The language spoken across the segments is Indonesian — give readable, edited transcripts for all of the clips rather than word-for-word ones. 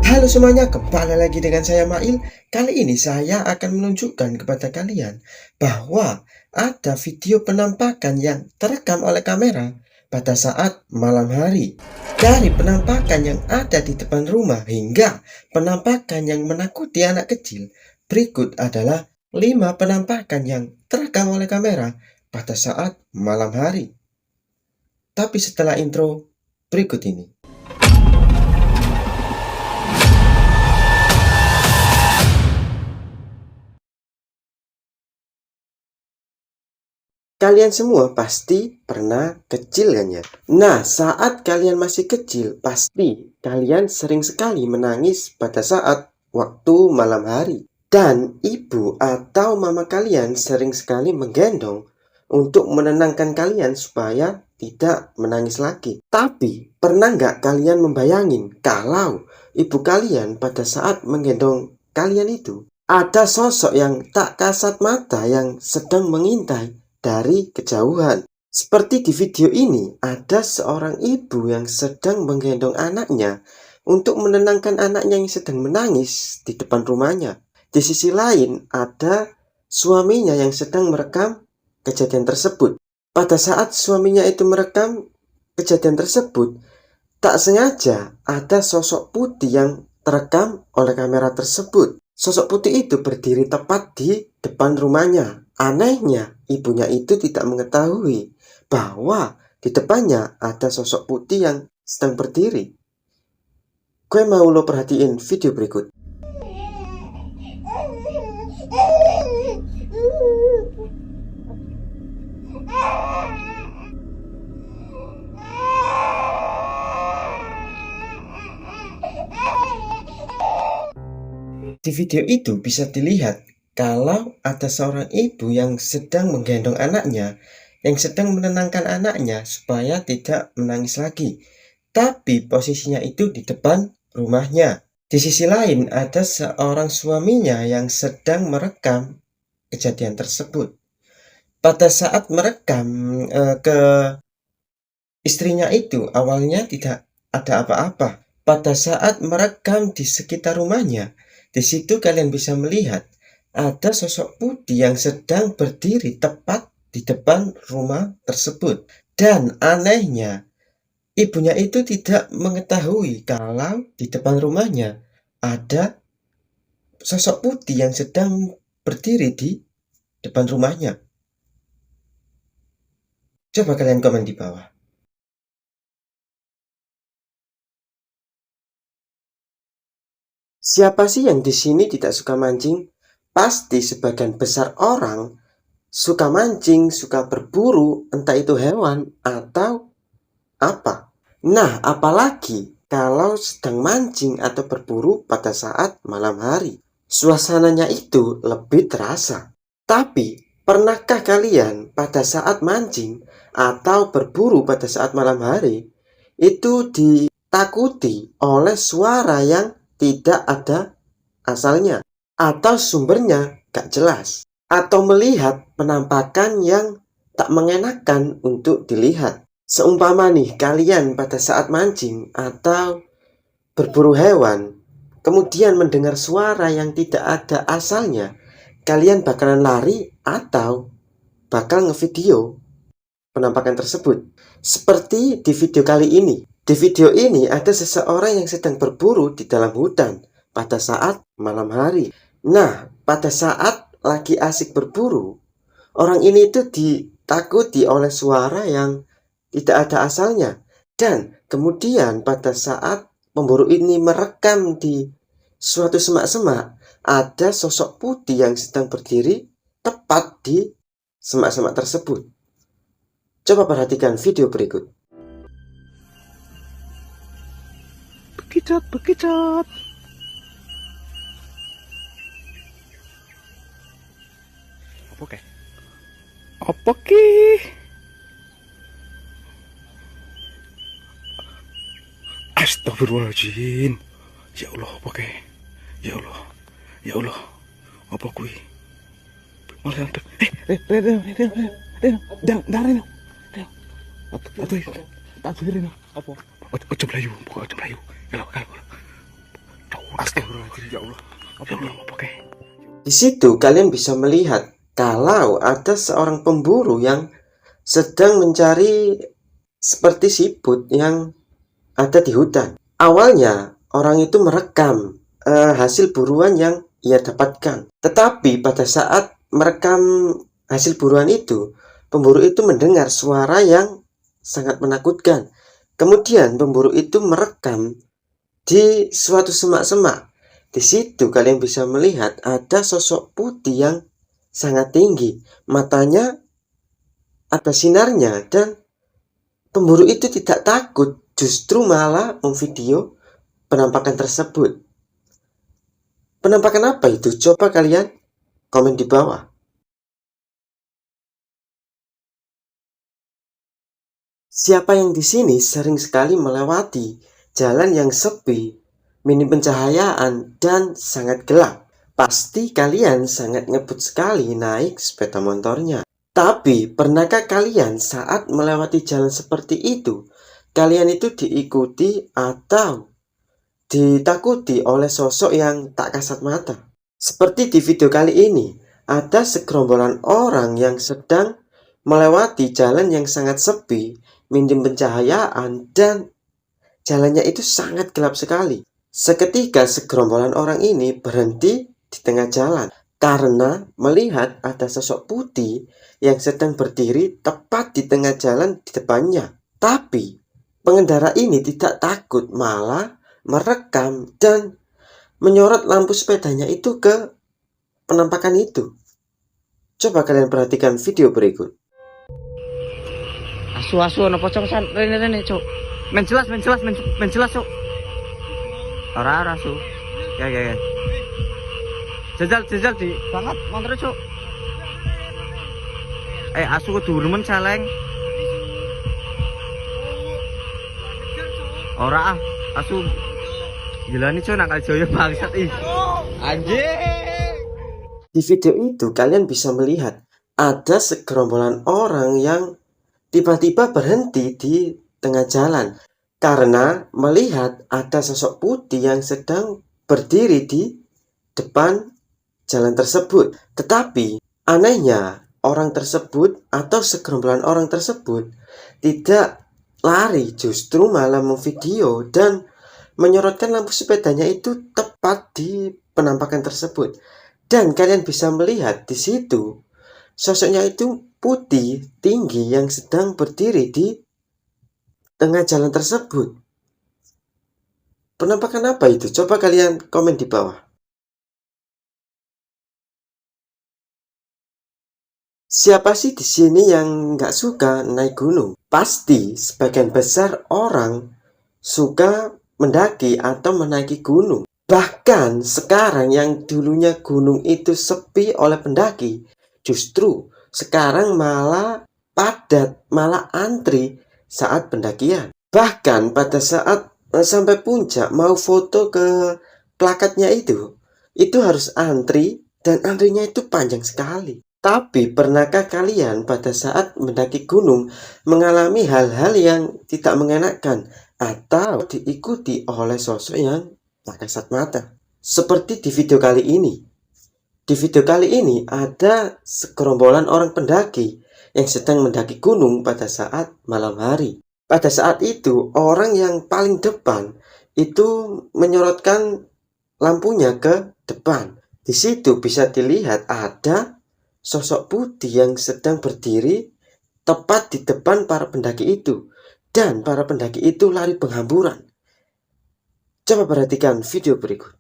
Halo semuanya, kembali lagi dengan saya Mail. Kali ini saya akan menunjukkan kepada kalian bahwa ada video penampakan yang terekam oleh kamera pada saat malam hari. Dari penampakan yang ada di depan rumah hingga penampakan yang menakuti anak kecil, berikut adalah 5 penampakan yang terekam oleh kamera pada saat malam hari. Tapi setelah intro berikut ini. Kalian semua pasti pernah kecil kan ya? Nah, saat kalian masih kecil, pasti kalian sering sekali menangis pada saat waktu malam hari. Dan ibu atau mama kalian sering sekali menggendong untuk menenangkan kalian supaya tidak menangis lagi. Tapi, pernah nggak kalian membayangin kalau ibu kalian pada saat menggendong kalian itu ada sosok yang tak kasat mata yang sedang mengintai dari kejauhan? Seperti di video ini, ada seorang ibu yang sedang menggendong anaknya untuk menenangkan anaknya yang sedang menangis di depan rumahnya. Di sisi lain, ada suaminya yang sedang merekam kejadian tersebut. Pada saat suaminya itu merekam kejadian tersebut, tak sengaja ada sosok putih yang terekam oleh kamera tersebut. Sosok putih itu berdiri tepat di depan rumahnya. Anehnya, ibunya itu tidak mengetahui bahwa di depannya ada sosok putih yang sedang berdiri. Gue mau lo perhatiin video berikut. Di video itu bisa dilihat kalau ada seorang ibu yang sedang menggendong anaknya, yang sedang menenangkan anaknya supaya tidak menangis lagi. Tapi posisinya itu di depan rumahnya. Di sisi lain ada seorang suaminya yang sedang merekam kejadian tersebut. Pada saat merekam ke istrinya itu awalnya tidak ada apa-apa. Pada saat merekam di sekitar rumahnya, di situ kalian bisa melihat ada sosok putih yang sedang berdiri tepat di depan rumah tersebut. Dan anehnya, ibunya itu tidak mengetahui kalau di depan rumahnya ada sosok putih yang sedang berdiri di depan rumahnya. Coba kalian komen di bawah. Siapa sih yang di sini tidak suka mancing? Pasti sebagian besar orang suka mancing, suka berburu, entah itu hewan atau apa. Nah, apalagi kalau sedang mancing atau berburu pada saat malam hari. Suasananya itu lebih terasa. Tapi, pernahkah kalian pada saat mancing atau berburu pada saat malam hari itu ditakuti oleh suara yang tidak ada asalnya atau sumbernya gak jelas, atau melihat penampakan yang tak mengenakan untuk dilihat? Seumpama nih kalian pada saat mancing atau berburu hewan kemudian mendengar suara yang tidak ada asalnya, kalian bakalan lari atau bakal ngevideo penampakan tersebut? Seperti di video kali ini. Di video ini ada seseorang yang sedang berburu di dalam hutan pada saat malam hari. Nah, pada saat lagi asik berburu, orang ini itu ditakuti oleh suara yang tidak ada asalnya. Dan kemudian pada saat pemburu ini merekam di suatu semak-semak, ada sosok putih yang sedang berdiri tepat di semak-semak tersebut. Coba perhatikan video berikut. Bekicot, bekicot. Apa ke? Apa ki? Astagfirullahaladzim. Ya Allah, apa ke? Ya Allah, ya Allah. Apa kui? Malah ada. Reno. Tak Reno. Apa? Ojo melayu, pokoknya ojo melayu. Kalau. Astagfirullahaladzim, ya Allah. Apa ke? Di situ kalian bisa melihat kalau ada seorang pemburu yang sedang mencari seperti siput yang ada di hutan. Awalnya orang itu merekam hasil buruan yang ia dapatkan. Tetapi pada saat merekam hasil buruan itu, pemburu itu mendengar suara yang sangat menakutkan. Kemudian pemburu itu merekam di suatu semak-semak. Di situ kalian bisa melihat ada sosok putih yang sangat tinggi. Matanya ada sinarnya dan pemburu itu tidak takut, justru malah memvideo penampakan tersebut. Penampakan apa itu? Coba kalian komen di bawah. Siapa yang di sini sering sekali melewati jalan yang sepi, minim pencahayaan, dan sangat gelap? Pasti kalian sangat ngebut sekali naik sepeda motornya. Tapi pernahkah kalian saat melewati jalan seperti itu, kalian itu diikuti atau ditakuti oleh sosok yang tak kasat mata? Seperti di video kali ini, ada segerombolan orang yang sedang melewati jalan yang sangat sepi, minim pencahayaan, dan jalannya itu sangat gelap sekali. Seketika segerombolan orang ini berhenti di tengah jalan karena melihat ada sosok putih yang sedang berdiri tepat di tengah jalan di depannya. Tapi pengendara ini tidak takut, malah merekam dan menyorot lampu sepedanya itu ke penampakan itu. Coba kalian perhatikan video berikut. Asu ana pocong san rene cuk. Men jelas cuk. Ora su. Ya. Jajal di banget motor cuk. Asu kudu remen celeng. Ora asu gila nih cuk nakal joyo bangsat ih. Anjing. Di video itu kalian bisa melihat ada segerombolan orang yang tiba-tiba berhenti di tengah jalan karena melihat ada sosok putih yang sedang berdiri di depan jalan tersebut. Tetapi anehnya orang tersebut atau segerombolan orang tersebut tidak lari, justru malah memvideo dan menyorotkan lampu sepedanya itu tepat di penampakan tersebut. Dan kalian bisa melihat di situ sosoknya itu putih tinggi yang sedang berdiri di tengah jalan tersebut. Penampakan apa itu? Coba kalian komen di bawah. Siapa sih di sini yang nggak suka naik gunung? Pasti sebagian besar orang suka mendaki atau menaiki gunung. Bahkan sekarang yang dulunya gunung itu sepi oleh pendaki, justru sekarang malah padat, malah antri saat pendakian. Bahkan pada saat sampai puncak mau foto ke plakatnya itu harus antri dan antrinya itu panjang sekali. Tapi pernahkah kalian pada saat mendaki gunung mengalami hal-hal yang tidak mengenakan atau diikuti oleh sosok yang tak kasat mata? Seperti di video kali ini. Di video kali ini ada segerombolan orang pendaki yang sedang mendaki gunung pada saat malam hari. Pada saat itu orang yang paling depan itu menyorotkan lampunya ke depan. Di situ bisa dilihat ada sosok putih yang sedang berdiri tepat di depan para pendaki itu. Dan para pendaki itu lari penghamburan. Coba perhatikan video berikut.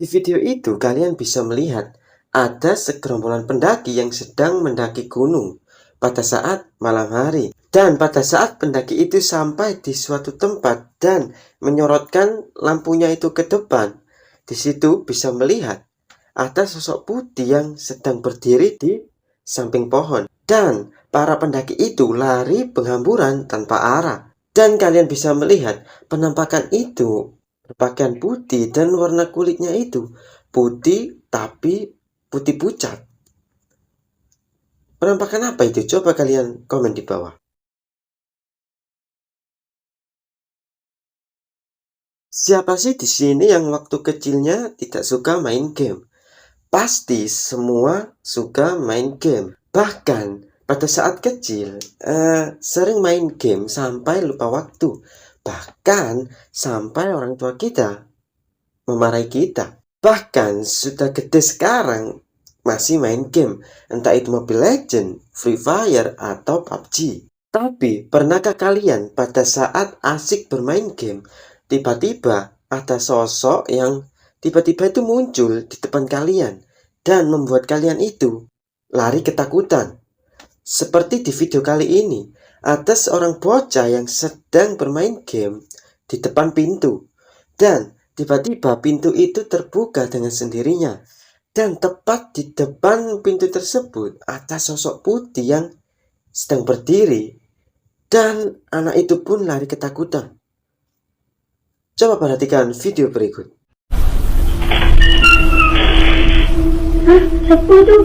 Di video itu kalian bisa melihat ada segerombolan pendaki yang sedang mendaki gunung pada saat malam hari. Dan pada saat pendaki itu sampai di suatu tempat dan menyorotkan lampunya itu ke depan, di situ bisa melihat ada sosok putih yang sedang berdiri di samping pohon. Dan para pendaki itu lari penghamburan tanpa arah. Dan kalian bisa melihat penampakan itu berpakaian putih dan warna kulitnya itu putih tapi putih pucat. Penampakan apa itu? Coba kalian komen di bawah. Siapa sih di sini yang waktu kecilnya tidak suka main game? Pasti semua suka main game. Bahkan pada saat kecil sering main game sampai lupa waktu. Bahkan sampai orang tua kita memarahi kita. Bahkan sudah gede sekarang masih main game. Entah itu Mobile Legends, Free Fire, atau PUBG. Tapi pernahkah kalian pada saat asik bermain game, tiba-tiba ada sosok yang tiba-tiba itu muncul di depan kalian dan membuat kalian itu lari ketakutan? Seperti di video kali ini, ada seorang bocah yang sedang bermain game di depan pintu dan tiba-tiba pintu itu terbuka dengan sendirinya. Dan tepat di depan pintu tersebut ada sosok putih yang sedang berdiri dan anak itu pun lari ketakutan. Coba perhatikan video berikut. Hah? Siapa tu?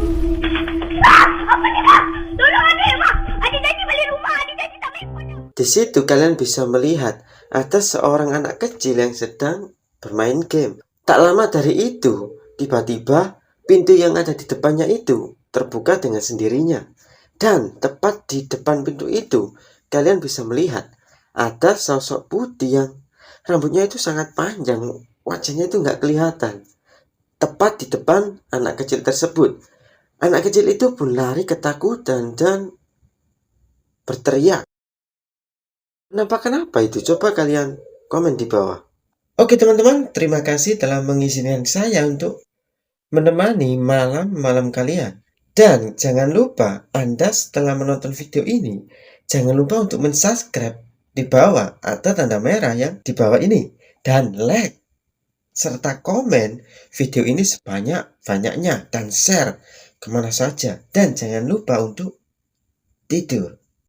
Apa ni, Mak? Tolong adik, Mak! Adik janji balik rumah. Adik janji tak main phone. Di situ kalian bisa melihat ada seorang anak kecil yang sedang bermain game. Tak lama dari itu, tiba-tiba pintu yang ada di depannya itu terbuka dengan sendirinya. Dan tepat di depan pintu itu, kalian bisa melihat ada sosok putih yang rambutnya itu sangat panjang, wajahnya itu nggak kelihatan. Tepat di depan anak kecil tersebut. Anak kecil itu pun lari ketakutan dan berteriak. Penampakan apa itu? Coba kalian komen di bawah. Oke teman-teman, terima kasih telah mengizinkan saya untuk menemani malam-malam kalian. Dan jangan lupa Anda setelah menonton video ini, jangan lupa untuk mensubscribe di bawah atau tanda merah yang di bawah ini. Dan like serta komen video ini sebanyak-banyaknya dan share kemana saja. Dan jangan lupa untuk tidur.